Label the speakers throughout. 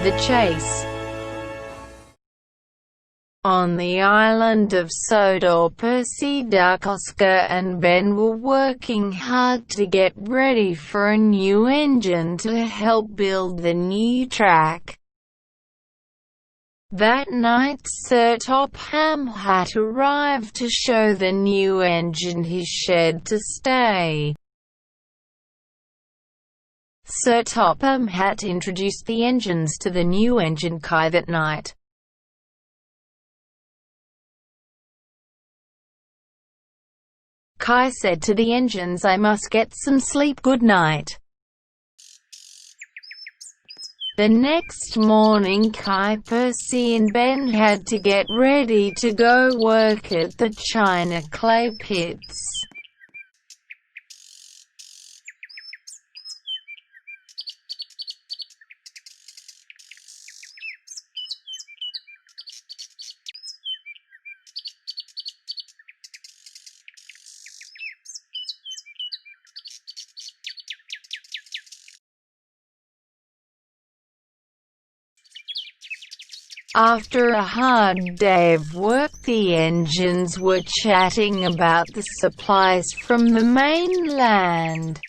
Speaker 1: the chase. On the island of Sodor, Percy, Duck, Oscar and Ben were working hard to get ready for a new engine to help build the new track. That night Sir Topham Hatt arrived to show the new engine his shed to stay. Sir Topham Hatt introduced the engines to the new engine Kai that night. Kai said to the engines, "I must get some sleep, good night." The next morning Kai, Percy and Ben had to get ready to go work at the china clay pits. After a hard day of work, the engines were chatting about the supplies from the mainland.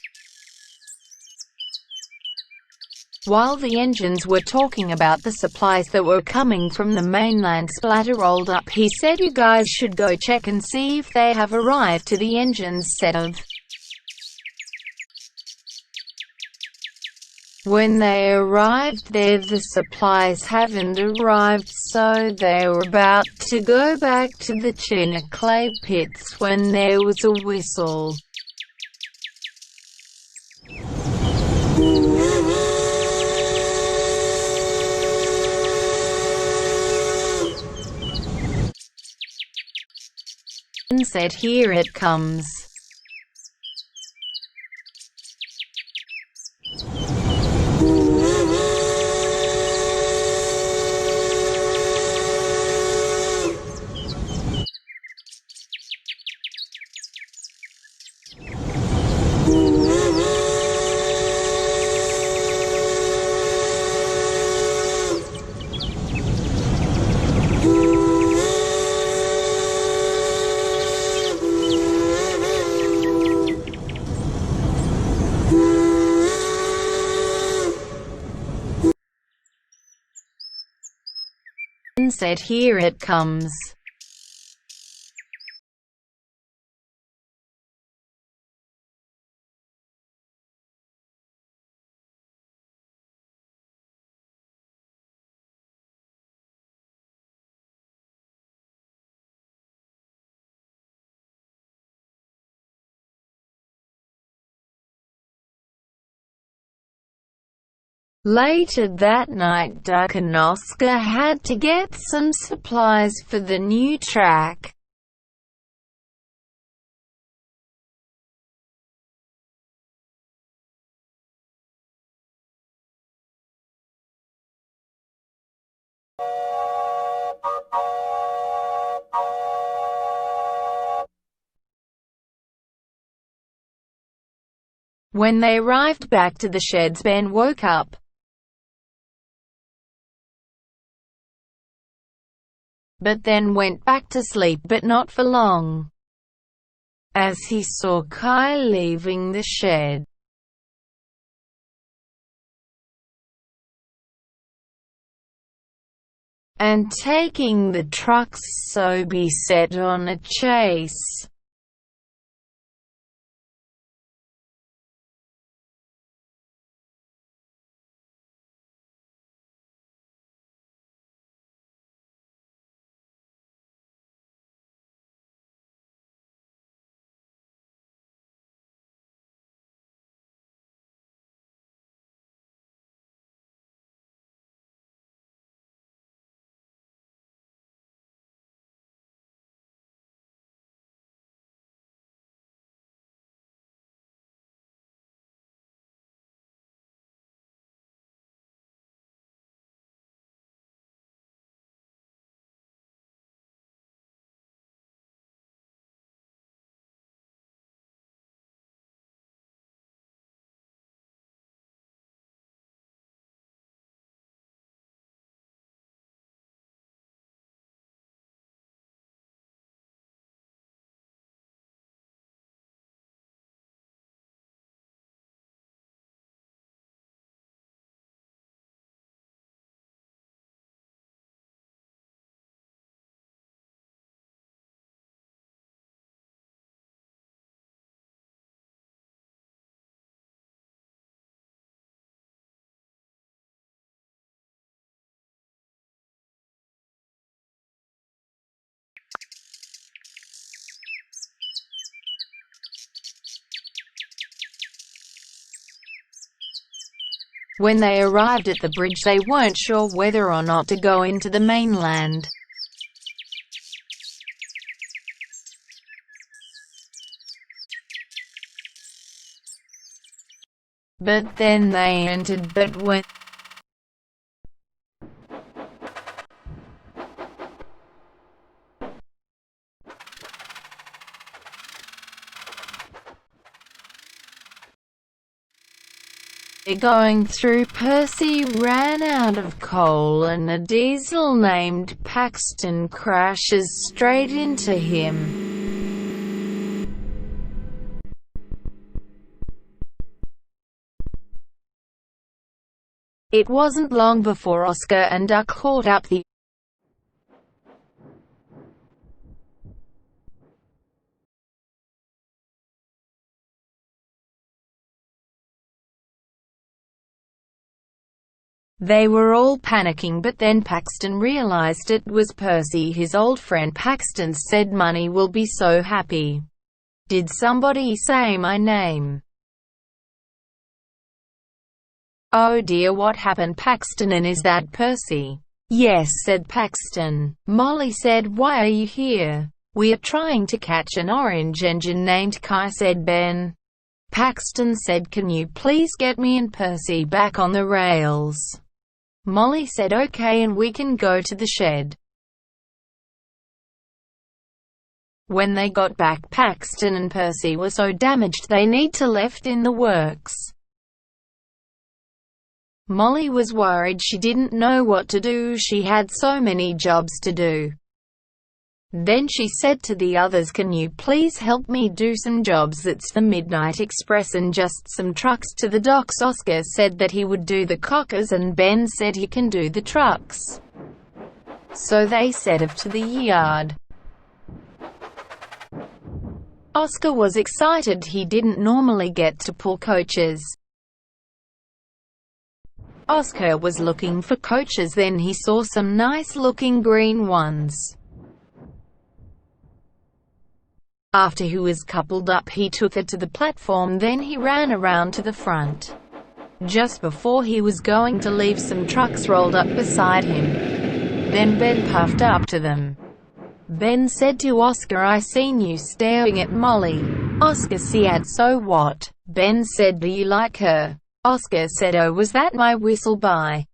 Speaker 1: While the engines were talking about the supplies that were coming from the mainland, Splatter rolled up. He said, "You guys should go check and see if they have arrived." To the engines said of. When they arrived there, the supplies haven't arrived, so they were about to go back to the china clay pits when there was a whistle. And said, "Here it comes." And said, "Here it comes." Later that night, Duck and Oscar had to get some supplies for the new track. When they arrived back to the sheds, Ben woke up. But then went back to sleep, but not for long, as he saw Kai leaving the shed and taking the trucks, so he set on a chase. When they arrived at the bridge, they weren't sure whether or not to go into the mainland. But then they entered, but when going through, Percy ran out of coal and a diesel named Paxton crashes straight into him. It wasn't long before Oscar and Duck caught up. They were all panicking, but then Paxton realized it was Percy, his old friend. Paxton said, "Money will be so happy. Did somebody say my name?" "Oh dear, what happened, Paxton, and is that Percy?" "Yes," said Paxton. Molly said, "Why are you here?" "We are trying to catch an orange engine named Kai," said Ben. Paxton said, "Can you please get me and Percy back on the rails?" Molly said, "Okay, and we can go to the shed." When they got back, Paxton and Percy were so damaged they need to left in the works. Molly was worried. She didn't know what to do. She had so many jobs to do. Then she said to the others, "Can you please help me do some jobs? It's the Midnight Express and just some trucks to the docks." Oscar said that he would do the cockers and Ben said he can do the trucks. So they set off to the yard. Oscar was excited. He didn't normally get to pull coaches. Oscar was looking for coaches, then he saw some nice-looking green ones. After he was coupled up, he took it to the platform, then he ran around to the front. Just before he was going to leave, some trucks rolled up beside him. Then Ben puffed up to them. Ben said to Oscar, "I seen you staring at Molly." Oscar said, "So what?" Ben said, "Do you like her?" Oscar said, "Oh, was that my whistle?" Bye.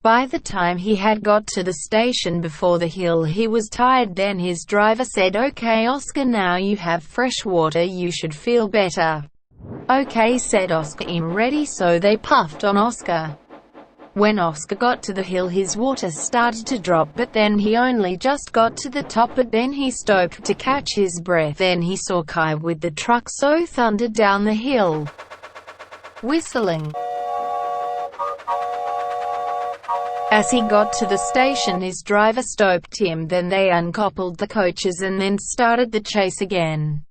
Speaker 1: By the time he had got to the station before the hill, he was tired. Then his driver said, "Okay, Oscar, now you have fresh water. You should feel better." "Okay," said Oscar, "I'm ready." So they puffed on Oscar. When Oscar got to the hill, his water started to drop, but then he only just got to the top. But then he stopped to catch his breath. Then he saw Kai with the truck, so thundered down the hill, whistling. As he got to the station, his driver stopped him. Then they uncoupled the coaches and then started the chase again.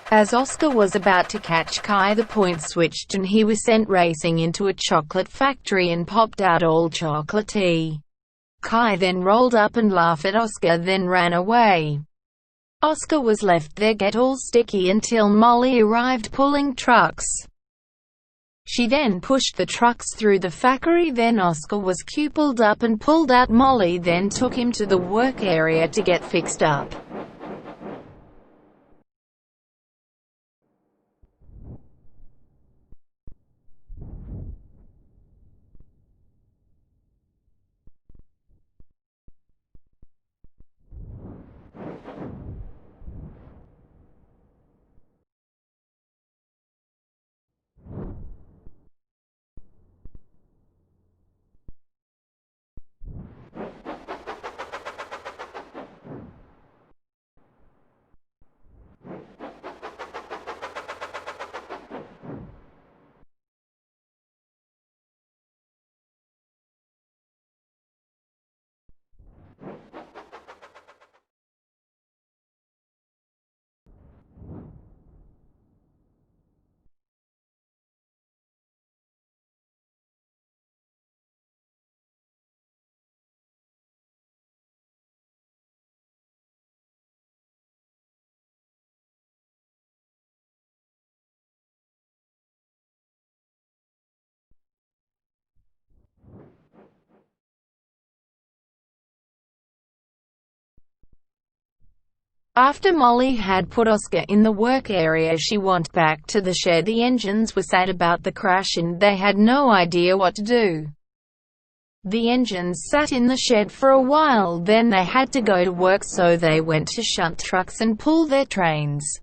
Speaker 1: As Oscar was about to catch Kai, the point switched and he was sent racing into a chocolate factory and popped out all chocolatey. Kai then rolled up and laughed at Oscar, then ran away. Oscar was left there get all sticky until Molly arrived pulling trucks. She then pushed the trucks through the factory. Then Oscar was coupled up and pulled out. Molly then took him to the work area to get fixed up. After Molly had put Oscar in the work area, she went back to the shed. The engines were sad about the crash and they had no idea what to do. The engines sat in the shed for a while, then they had to go to work, so they went to shunt trucks and pull their trains.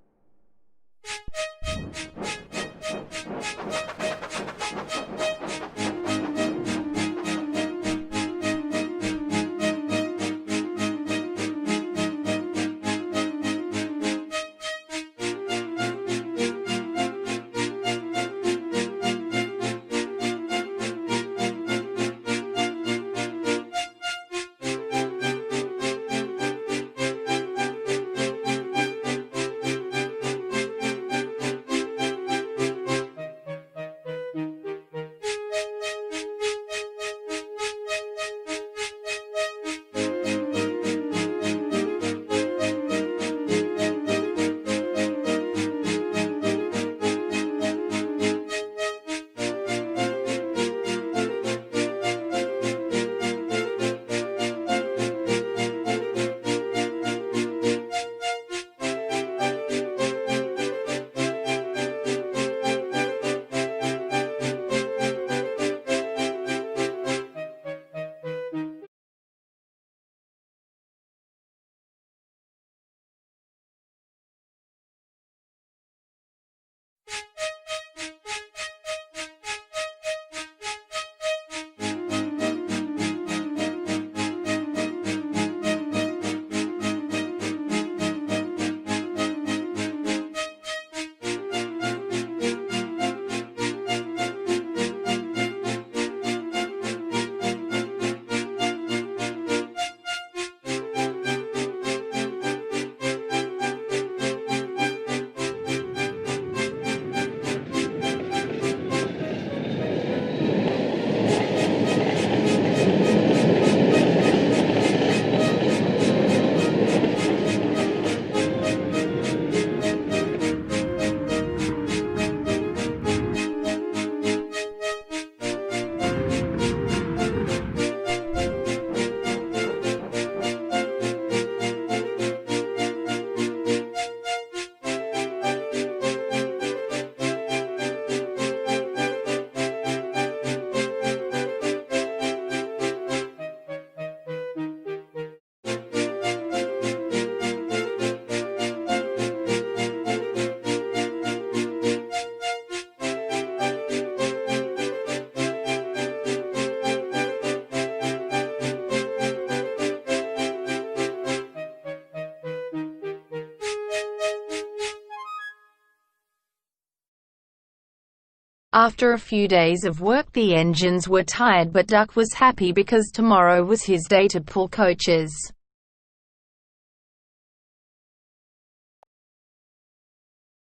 Speaker 1: After a few days of work, the engines were tired, but Duck was happy because tomorrow was his day to pull coaches.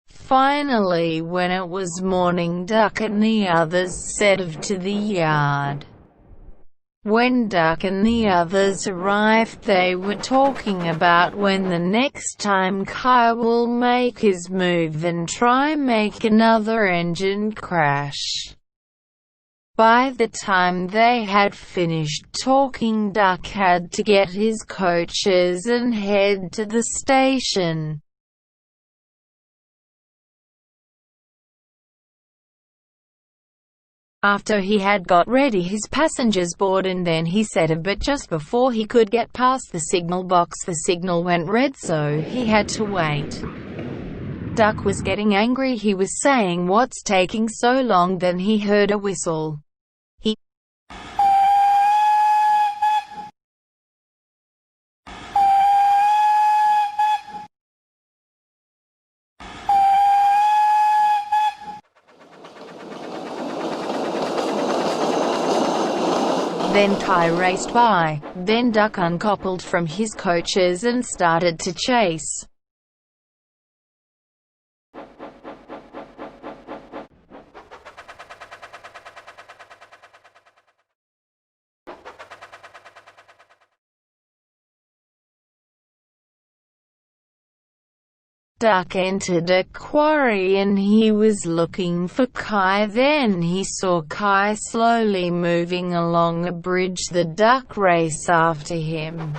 Speaker 1: Finally, when it was morning, Duck and the others set off to the yard. When Duck and the others arrived, they were talking about when the next time Kai will make his move and try make another engine crash. By the time they had finished talking, Duck had to get his coaches and head to the station. After he had got ready, his passengers boarded and then he set off, but just before he could get past the signal box, the signal went red, so he had to wait. Duck was getting angry. He was saying, "What's taking so long?" Then he heard a whistle. He Then Kai raced by. Then Duck uncoupled from his coaches and started to chase. Duck entered a quarry and he was looking for Kai. Then he saw Kai slowly moving along a bridge. The duck raced after him.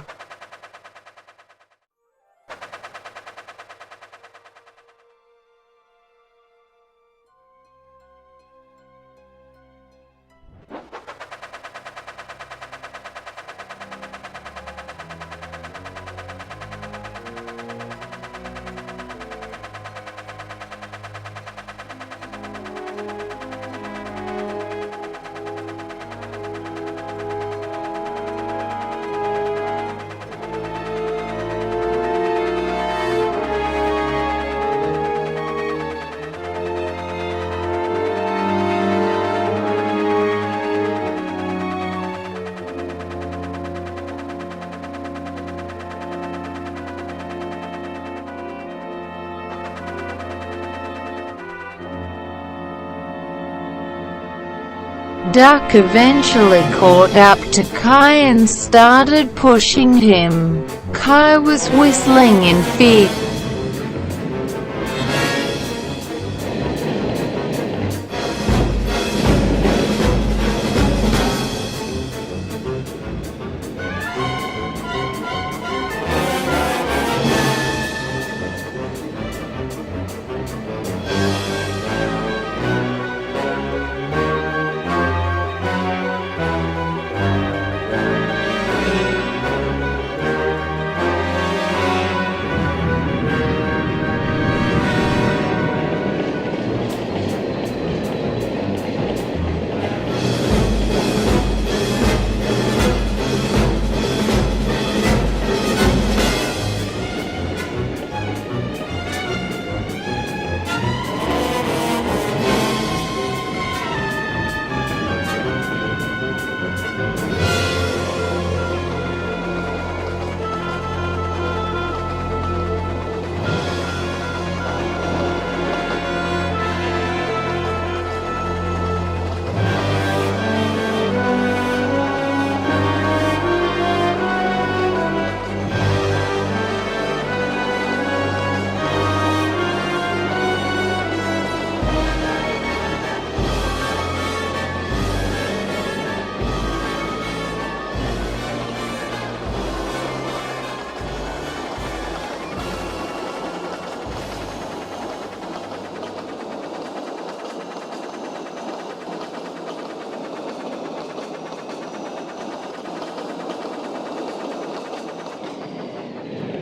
Speaker 1: duck eventually caught up to Kai and started pushing him. Kai was whistling in fear.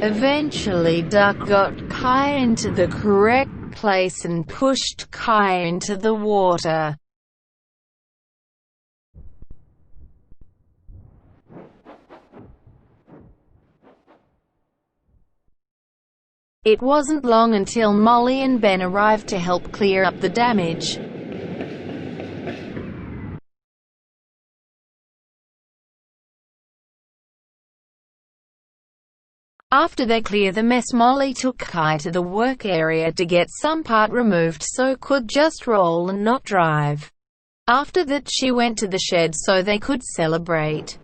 Speaker 1: Eventually Duck got Kai into the correct place and pushed Kai into the water. It wasn't long until Molly and Ben arrived to help clear up the damage. After they clear the mess, Molly took Kai to the work area to get some part removed so could just roll and not drive. After that she went to the shed so they could celebrate.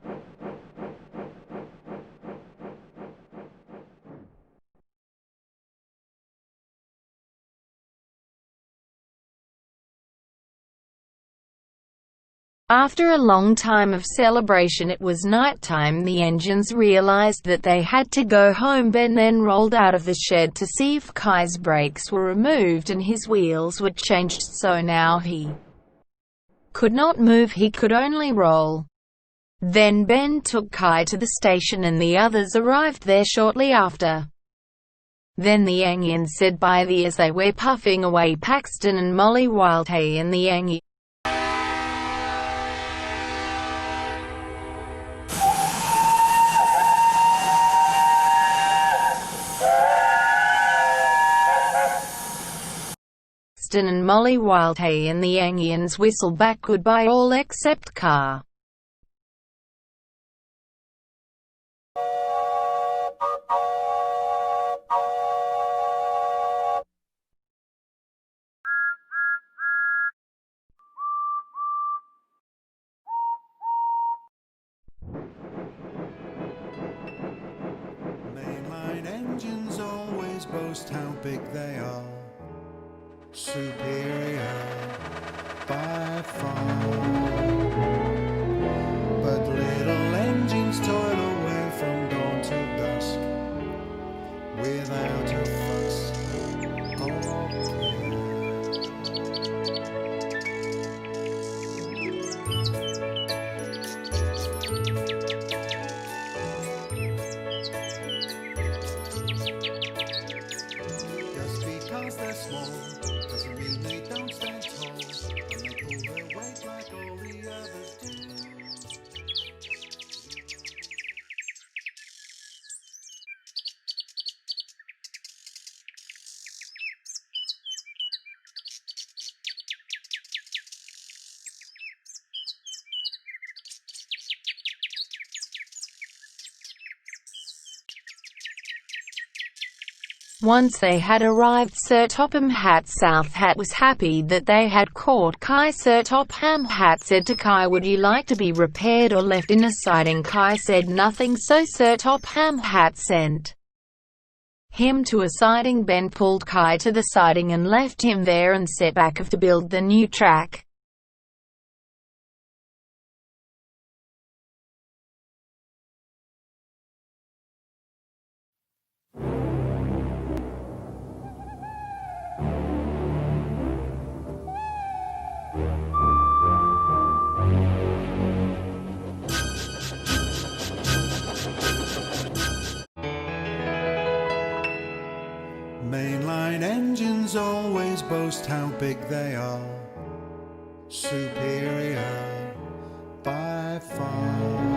Speaker 1: After a long time of celebration, it was nighttime. The engines realized that they had to go home. Ben then rolled out of the shed to see if Kai's brakes were removed and his wheels were changed, so now he could not move, he could only roll. Then Ben took Kai to the station and the others arrived there shortly after. Then the Angians said bye as they were puffing away. Paxton and Molly Wildhay and the Angie and Molly Wildhay and the Angians whistle back goodbye, all except Car.
Speaker 2: Mainline engines always boast how big they are. Superior by far, but little engines toil away from dawn to dusk without a fuss or just because they're small doesn't mean they don't stand tall, and they pull their weight like all the others do.
Speaker 1: Once they had arrived, Sir Topham Hatt South Hat was happy that they had caught Kai. Sir Topham Hatt said to Kai, "Would you like to be repaired or left in a siding?" Kai said nothing, so Sir Topham Hatt sent him to a siding. Ben pulled Kai to the siding and left him there and set back to build the new track.
Speaker 2: Mainline engines always boast how big they are, superior by far.